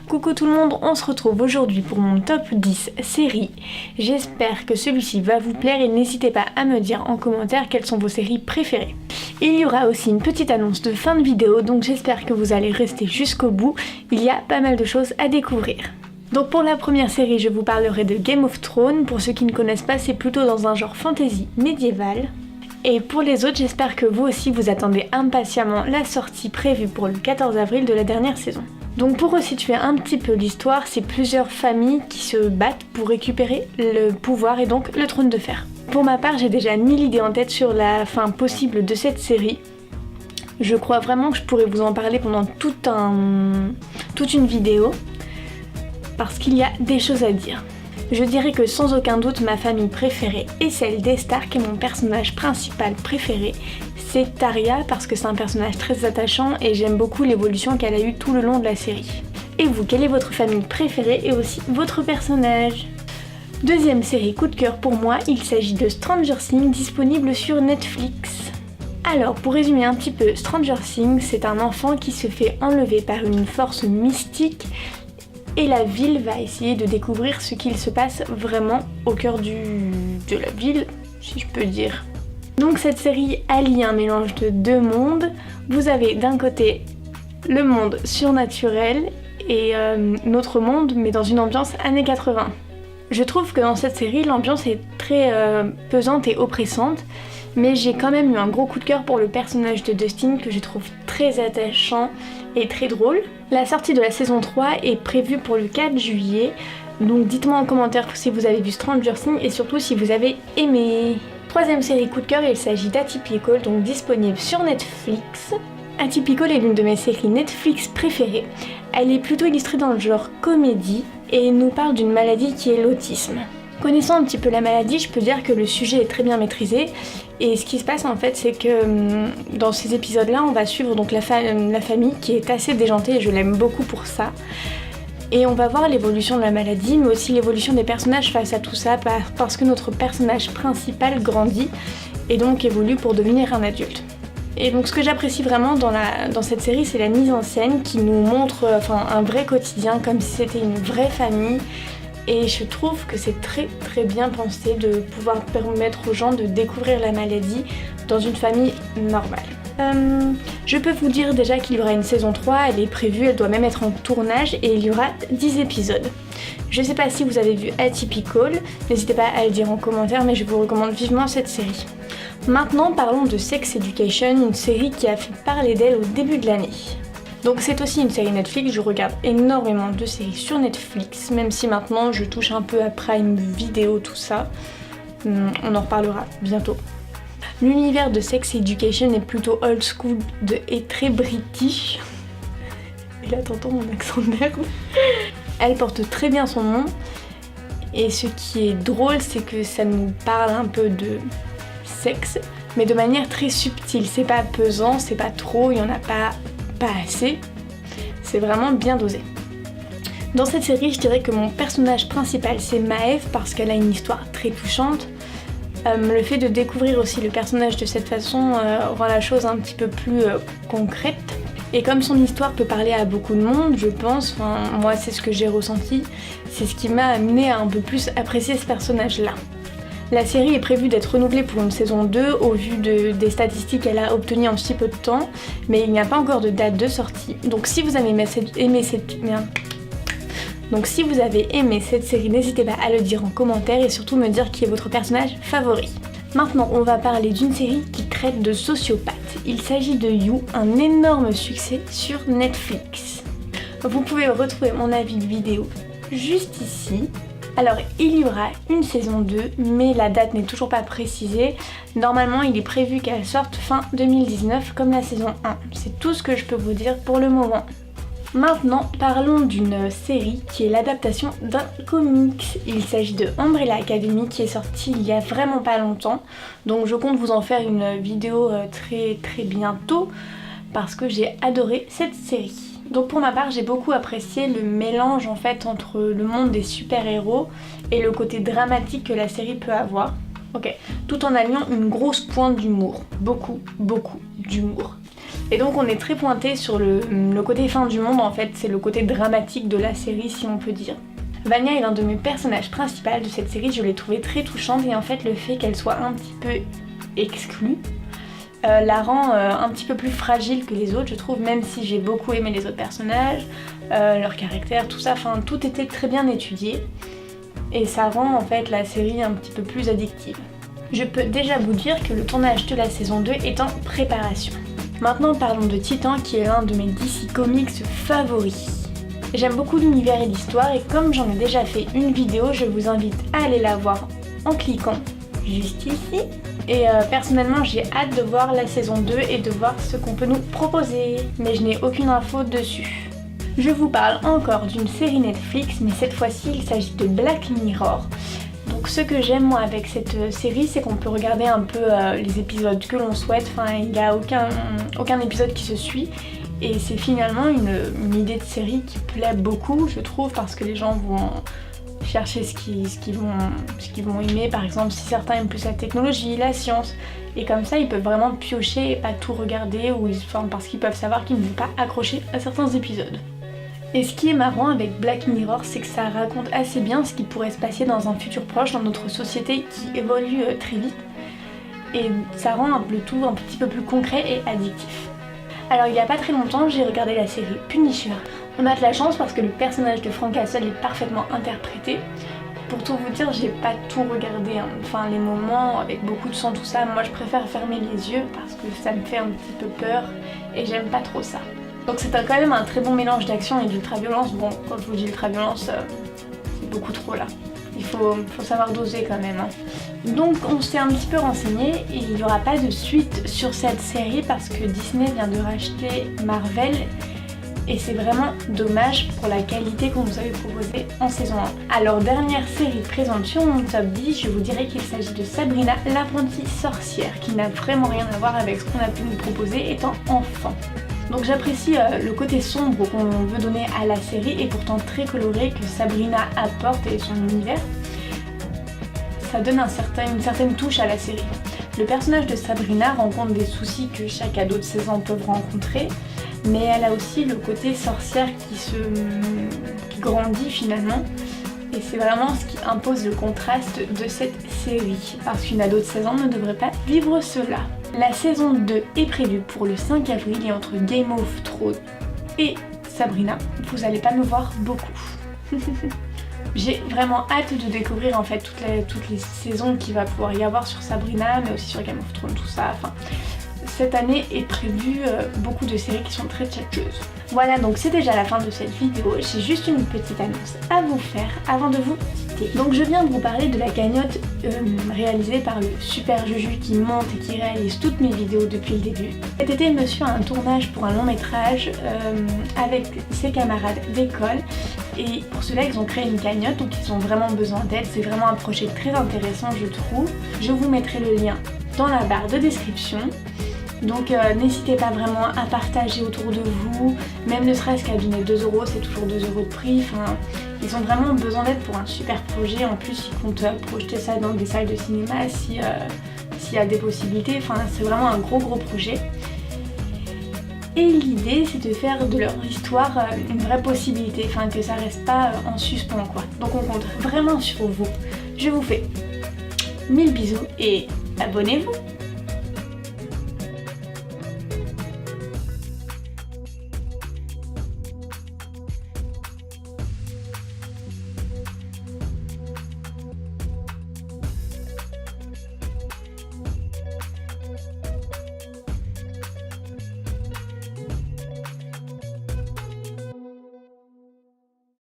Coucou tout le monde, on se retrouve aujourd'hui pour mon top 10 séries. J'espère que celui-ci va vous plaire et n'hésitez pas à me dire en commentaire quelles sont vos séries préférées. Il y aura aussi une petite annonce de fin de vidéo, donc j'espère que vous allez rester jusqu'au bout, il y a pas mal de choses à découvrir. Donc pour la première série, je vous parlerai de Game of Thrones. Pour ceux qui ne connaissent pas, c'est plutôt dans un genre fantasy médiéval. Et pour les autres, j'espère que vous aussi vous attendez impatiemment la sortie prévue pour le 14 avril de la dernière saison. Donc pour resituer un petit peu l'histoire, c'est plusieurs familles qui se battent pour récupérer le pouvoir et donc le trône de fer. Pour ma part, j'ai déjà 1000 idées en tête sur la fin possible de cette série. Je crois vraiment que je pourrais vous en parler pendant toute une vidéo, parce qu'il y a des choses à dire. Je dirais que sans aucun doute ma famille préférée est celle des Stark et mon personnage principal préféré c'est Arya parce que c'est un personnage très attachant et j'aime beaucoup l'évolution qu'elle a eue tout le long de la série. Et vous, quelle est votre famille préférée et aussi votre personnage ? Deuxième série coup de cœur pour moi, il s'agit de Stranger Things disponible sur Netflix. Alors pour résumer un petit peu, Stranger Things c'est un enfant qui se fait enlever par une force mystique et la ville va essayer de découvrir ce qu'il se passe vraiment au cœur de la ville, si je peux dire. Donc cette série allie un mélange de deux mondes. Vous avez d'un côté le monde surnaturel et notre monde, mais dans une ambiance années 80. Je trouve que dans cette série, l'ambiance est très pesante et oppressante, mais j'ai quand même eu un gros coup de cœur pour le personnage de Dustin que je trouve très attachant et très drôle. La sortie de la saison 3 est prévue pour le 4 juillet, donc dites-moi en commentaire si vous avez vu Stranger Things et surtout si vous avez aimé. Troisième série coup de cœur, il s'agit d'Atypical, donc disponible sur Netflix. Atypical est l'une de mes séries Netflix préférées. Elle est plutôt illustrée dans le genre comédie et nous parle d'une maladie qui est l'autisme. Connaissant un petit peu la maladie, je peux dire que le sujet est très bien maîtrisé et ce qui se passe en fait c'est que dans ces épisodes-là on va suivre donc la famille qui est assez déjantée et je l'aime beaucoup pour ça. Et on va voir l'évolution de la maladie mais aussi l'évolution des personnages face à tout ça parce que notre personnage principal grandit et donc évolue pour devenir un adulte. Et donc ce que j'apprécie vraiment dans cette série c'est la mise en scène qui nous montre un vrai quotidien comme si c'était une vraie famille. Et je trouve que c'est très bien pensé de pouvoir permettre aux gens de découvrir la maladie dans une famille normale. Je peux vous dire déjà qu'il y aura une saison 3, elle est prévue, elle doit même être en tournage et il y aura 10 épisodes. Je sais pas si vous avez vu Atypical, n'hésitez pas à le dire en commentaire mais je vous recommande vivement cette série. Maintenant parlons de Sex Education, une série qui a fait parler d'elle au début de l'année. Donc c'est aussi une série Netflix, je regarde énormément de séries sur Netflix, même si maintenant je touche un peu à Prime Video, tout ça. On en reparlera bientôt. L'univers de Sex Education est plutôt old school et très british. Et là t'entends mon accent de merde. Elle porte très bien son nom. Et ce qui est drôle, c'est que ça nous parle un peu de sexe, mais de manière très subtile. C'est pas pesant, c'est pas trop, il y en a pas assez, c'est vraiment bien dosé. Dans cette série, je dirais que mon personnage principal c'est Maeve parce qu'elle a une histoire très touchante. Le fait de découvrir aussi le personnage de cette façon rend la chose un petit peu plus concrète. Et comme son histoire peut parler à beaucoup de monde, je pense, moi c'est ce que j'ai ressenti, c'est ce qui m'a amené à un peu plus apprécier ce personnage-là. La série est prévue d'être renouvelée pour une saison 2 au vu des statistiques qu'elle a obtenues en si peu de temps, mais il n'y a pas encore de date de sortie. Donc si vous avez aimé cette série, n'hésitez pas à le dire en commentaire et surtout me dire qui est votre personnage favori. Maintenant, on va parler d'une série qui traite de sociopathes. Il s'agit de You, un énorme succès sur Netflix. Vous pouvez retrouver mon avis de vidéo juste ici. Alors il y aura une saison 2 mais la date n'est toujours pas précisée. Normalement il est prévu qu'elle sorte fin 2019 comme la saison 1. C'est tout ce que je peux vous dire pour le moment. Maintenant parlons d'une série qui est l'adaptation d'un comics. Il s'agit de Umbrella Academy qui est sorti il y a vraiment pas longtemps. Donc je compte vous en faire une vidéo très bientôt parce que j'ai adoré cette série. Donc pour ma part j'ai beaucoup apprécié le mélange en fait entre le monde des super-héros et le côté dramatique que la série peut avoir. Tout en alliant une grosse pointe d'humour, beaucoup d'humour. Et donc on est très pointé sur le côté fin du monde en fait, c'est le côté dramatique de la série si on peut dire. Vanya est l'un de mes personnages principaux de cette série, je l'ai trouvée très touchante et en fait le fait qu'elle soit un petit peu exclue la rend un petit peu plus fragile que les autres je trouve, même si j'ai beaucoup aimé les autres personnages, leur caractère, tout ça, enfin tout était très bien étudié et ça rend en fait la série un petit peu plus addictive. Je peux déjà vous dire que le tournage de la saison 2 est en préparation. Maintenant parlons de Titan qui est l'un de mes DC Comics favoris. J'aime beaucoup l'univers et l'histoire et comme j'en ai déjà fait une vidéo, je vous invite à aller la voir en cliquant juste ici. Et personnellement j'ai hâte de voir la saison 2 et de voir ce qu'on peut nous proposer, mais je n'ai aucune info dessus. Je vous parle encore d'une série Netflix, mais cette fois-ci il s'agit de Black Mirror. Donc ce que j'aime moi avec cette série, c'est qu'on peut regarder un peu les épisodes que l'on souhaite, enfin il n'y a aucun épisode qui se suit. Et c'est finalement une idée de série qui plaît beaucoup, je trouve, parce que les gens vont chercher ce qu'ils vont aimer. Par exemple, si certains aiment plus la technologie, la science, et comme ça, ils peuvent vraiment piocher et pas tout regarder, parce qu'ils peuvent savoir qu'ils ne vont pas accrocher à certains épisodes. Et ce qui est marrant avec Black Mirror, c'est que ça raconte assez bien ce qui pourrait se passer dans un futur proche, dans notre société qui évolue très vite. Et ça rend le tout un petit peu plus concret et addictif. Alors il n'y a pas très longtemps, j'ai regardé la série Punisher. On a de la chance parce que le personnage de Frank Castle est parfaitement interprété. Pour tout vous dire, j'ai pas tout regardé, hein. Enfin les moments avec beaucoup de sang, tout ça, moi je préfère fermer les yeux parce que ça me fait un petit peu peur et j'aime pas trop ça. Donc c'est quand même un très bon mélange d'action et d'ultra-violence. Bon, quand je vous dis ultra-violence, c'est beaucoup trop là. Il faut savoir doser quand même, hein. Donc on s'est un petit peu renseigné et il n'y aura pas de suite sur cette série parce que Disney vient de racheter Marvel et c'est vraiment dommage pour la qualité qu'on nous avait proposée en saison 1. Alors dernière série présente sur mon top 10, je vous dirais qu'il s'agit de Sabrina l'apprentie sorcière qui n'a vraiment rien à voir avec ce qu'on a pu nous proposer étant enfant. Donc j'apprécie le côté sombre qu'on veut donner à la série et pourtant très coloré que Sabrina apporte et son univers. Ça donne une certaine touche à la série. Le personnage de Sabrina rencontre des soucis que chaque ado de 16 ans peut rencontrer, mais elle a aussi le côté sorcière qui grandit finalement. Et c'est vraiment ce qui impose le contraste de cette série, parce qu'une ado de 16 ans ne devrait pas vivre cela. La saison 2 est prévue pour le 5 avril et entre Game of Thrones et Sabrina, vous allez pas me voir beaucoup. J'ai vraiment hâte de découvrir en fait toutes les saisons qu'il va pouvoir y avoir sur Sabrina, mais aussi sur Game of Thrones, tout ça. Enfin, cette année est prévue beaucoup de séries qui sont très tchatcheuses. Voilà, donc c'est déjà la fin de cette vidéo. J'ai juste une petite annonce à vous faire avant de vous quitter. Donc je viens de vous parler de la cagnotte réalisée par le super Juju qui monte et qui réalise toutes mes vidéos depuis le début. Cet été, monsieur a un tournage pour un long métrage avec ses camarades d'école. Et pour cela, ils ont créé une cagnotte, donc ils ont vraiment besoin d'aide. C'est vraiment un projet très intéressant, je trouve. Je vous mettrai le lien dans la barre de description. Donc n'hésitez pas vraiment à partager autour de vous, même ne serait-ce qu'à donner 2 €, c'est toujours 2 € de prix. Enfin, ils ont vraiment besoin d'aide pour un super projet. En plus, ils comptent projeter ça dans des salles de cinéma s'il y a des possibilités. Enfin, c'est vraiment un gros projet. Et l'idée, c'est de faire de leur histoire une vraie possibilité, enfin que ça reste pas en suspens quoi. Donc on compte vraiment sur vous. Je vous fais 1000 bisous et abonnez-vous.